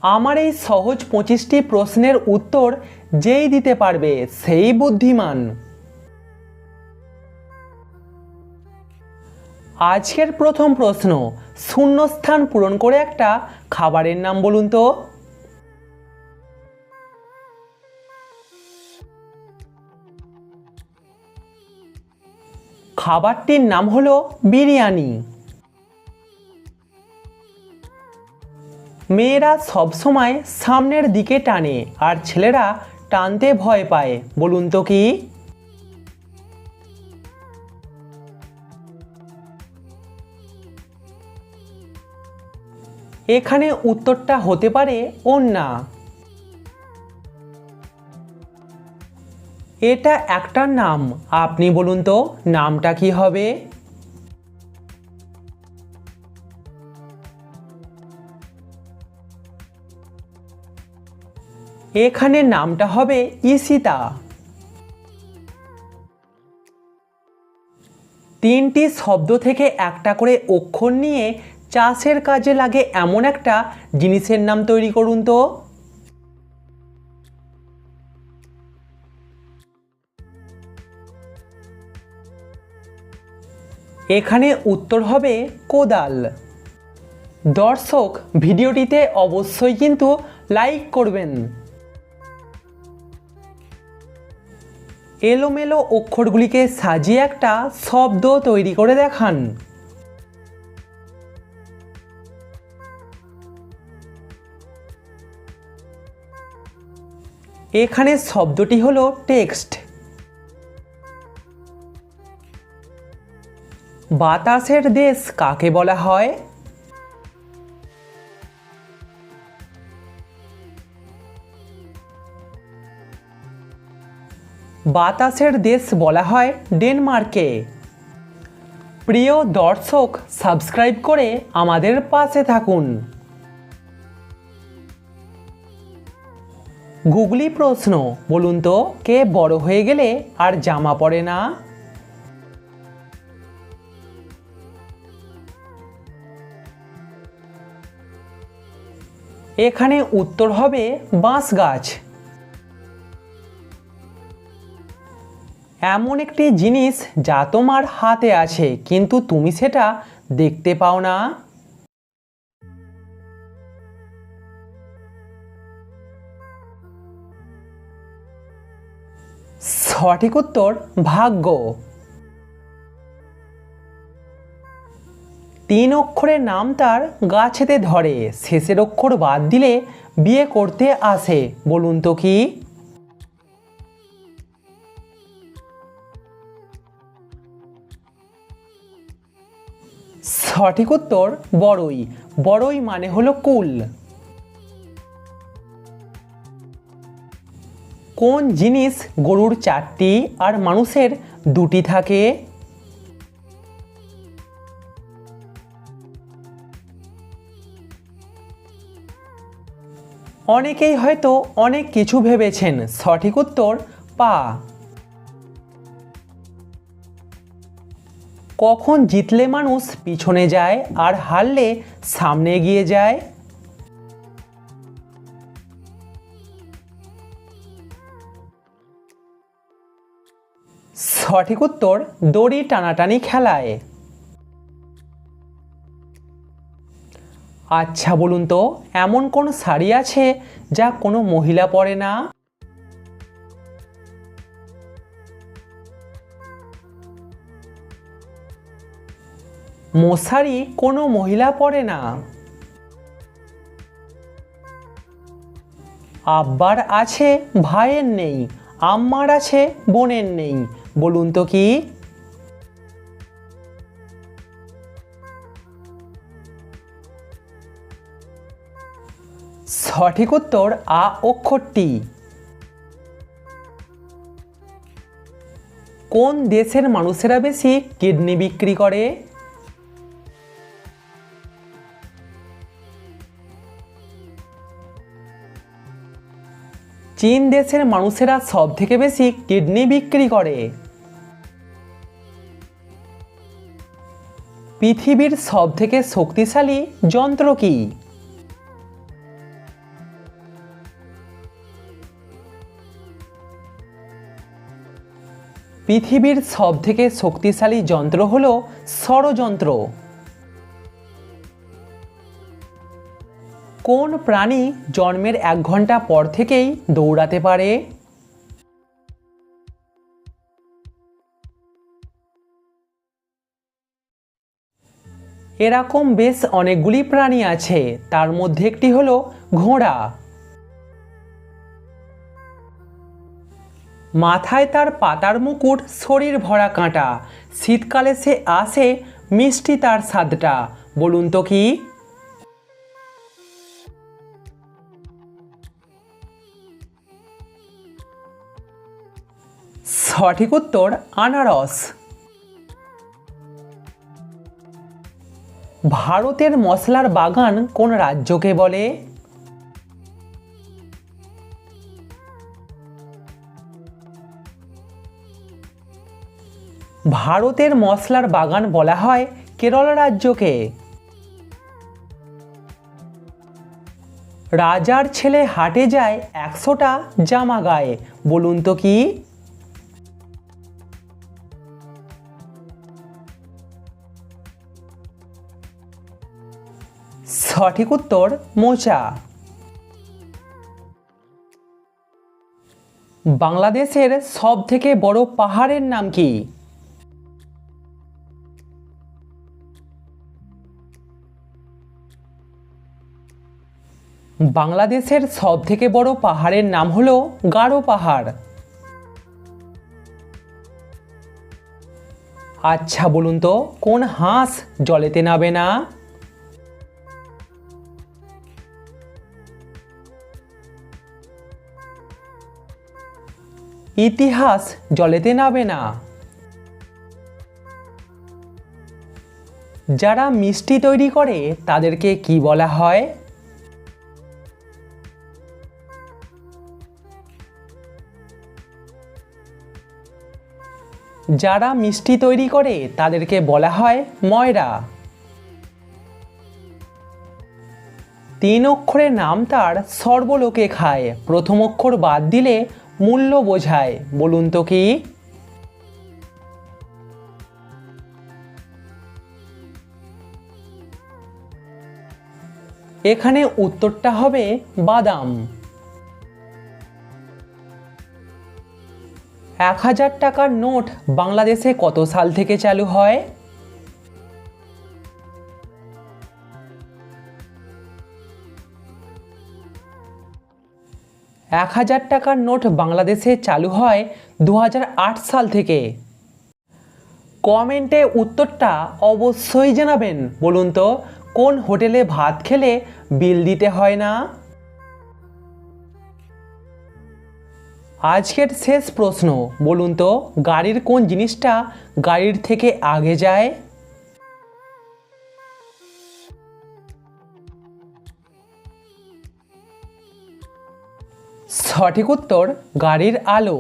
আমার এই সহজ 25টি প্রশ্নের উত্তর যেই দিতে পারবে সেই বুদ্ধিমান। আজকের প্রথম প্রশ্ন, শূন্যস্থান পূরণ করে একটা খাবারের নাম বলুন তো। খাবারটির নাম হলো বিরিয়ানি। মেয়েরা সবসময় সামনের দিকে টানে আর ছেলেরা টানতে ভয় পায়, বলুন তো কি? এখানে উত্তরটা হতে পারে ওড়না। এটা একটা নাম, আপনি বলুন তো নামটা কি হবে? এখানে নামটা হবে ঈশিতা। তিনটি শব্দ থেকে একটা করে অক্ষর নিয়ে চাষের কাজে লাগে এমন একটা জিনিসের নাম তৈরি করুন তো। এখানে উত্তর হবে কোদাল। দর্শক, ভিডিওটিতে অবশ্যই কিন্তু লাইক করবেন। এলোমেলো অক্ষরগুলিকে সাজিয়ে একটা শব্দ তৈরি করে দেখান। এখানে শব্দটি হলো টেক্সট। বাতাসের দেশ কাকে বলা হয়? বাতাসের দেশ বলা হয় ডেনমার্কে। প্রিয় দর্শক, সাবস্ক্রাইব করে আমাদের পাশে থাকুন। গুগলি প্রশ্ন, বলুন তো কে বড় হয়ে গেলে আর জামা পরে না? এখানে উত্তর হবে বাঁশ গাছ। এমন একটি জিনিস যা তোমার হাতে আছে কিন্তু তুমি সেটা দেখতে পাও না। সঠিক উত্তর ভাগ্য। 3 অক্ষরের নাম তার গাছেতে ধরে, শেষের অক্ষর বাদ দিলে বিয়ে করতে আসে, বলুন তো কি? সঠিক উত্তর বড়ই। বড়ই মানে হলো কুল। কোন জিনিস গরুর 4টি আর মানুষের 2টি থাকে? অনেকেই হয়তো অনেক কিছু ভেবেছেন, সঠিক উত্তর পা। কখন জিতলে মানুষ পিছনে যায় আর হারলে সামনে এগিয়ে যায়? সঠিক উত্তর দড়ি টানাটানি খেলায়। আচ্ছা বলুন তো, এমন কোন শাড়ি আছে যা কোনো মহিলা পরে না? মশারি কোনো মহিলা পরে না। আব্বার আছে ভাইয়ের নেই, আম্মার আছে বোনের নেই, বলুন তো কি? সঠিক উত্তর আ অক্ষরটি। কোন দেশের মানুষেরা বেশি কিডনি বিক্রি করে? চীন দেশের মানুষেরা সব থেকে বেশি কিডনি বিক্রি করে। পৃথিবীর সব থেকে শক্তিশালী যন্ত্র কি? পৃথিবীর সবথেকে শক্তিশালী যন্ত্র হলো ষড়যন্ত্র। কোন প্রাণী জন্মের 1 ঘন্টা পর থেকেই দৌড়াতে পারে? এরকম বেশ অনেকগুলি প্রাণী আছে, তার মধ্যে একটি হলো ঘোড়া। মাথায় তার পাতার মুকুট, শরীর ভরা কাঁটা, শীতকালে সে আসে, মিষ্টি তার স্বাদটা। বলুন তো কি? সঠিক উত্তর আনারস। ভারতের মশলার বাগান কোন রাজ্যকে বলে? ভারতের মশলার বাগান বলা হয় কেরল রাজ্যকে। রাজার ছেলে হাটে যায়, 100টা জামা গায়ে। বলুন তো কি? সঠিক উত্তর মোচা। বাংলাদেশের সবথেকে বড় পাহাড়ের নাম কি? বাংলাদেশের সবথেকে বড় পাহাড়ের নাম হলো গারো পাহাড়। আচ্ছা বলুন তো, কোন হাঁস জলেতে নাবে না? ইতিহাস জলেতে নাবে না। যারা মিষ্টি তৈরি করে তাদেরকে কি বলা হয়? যারা মিষ্টি তৈরি করে তাদেরকে বলা হয় ময়রা। 3 অক্ষরের নাম তার সর্বলোকে খায়, প্রথম অক্ষর বাদ দিলে মূল্য বোঝায়। বলুন তো কি? এখানে উত্তরটা হবে বাদাম। 1000 টাকার নোট বাংলাদেশে কত সাল থেকে চালু হয়? এক 1000 টাকার নোট বাংলাদেশে চালু হয় 2008 সাল থেকে। কমেন্টে উত্তরটা অবশ্যই জানাবেন। বলুন তো, কোন হোটেলে ভাত খেলে বিল দিতে হয় না? আজকের শেষ প্রশ্ন, বলুন তো, গাড়ির কোন জিনিসটা গাড়ির থেকে আগে যায়? সঠিক উত্তর গাড়ির আলো।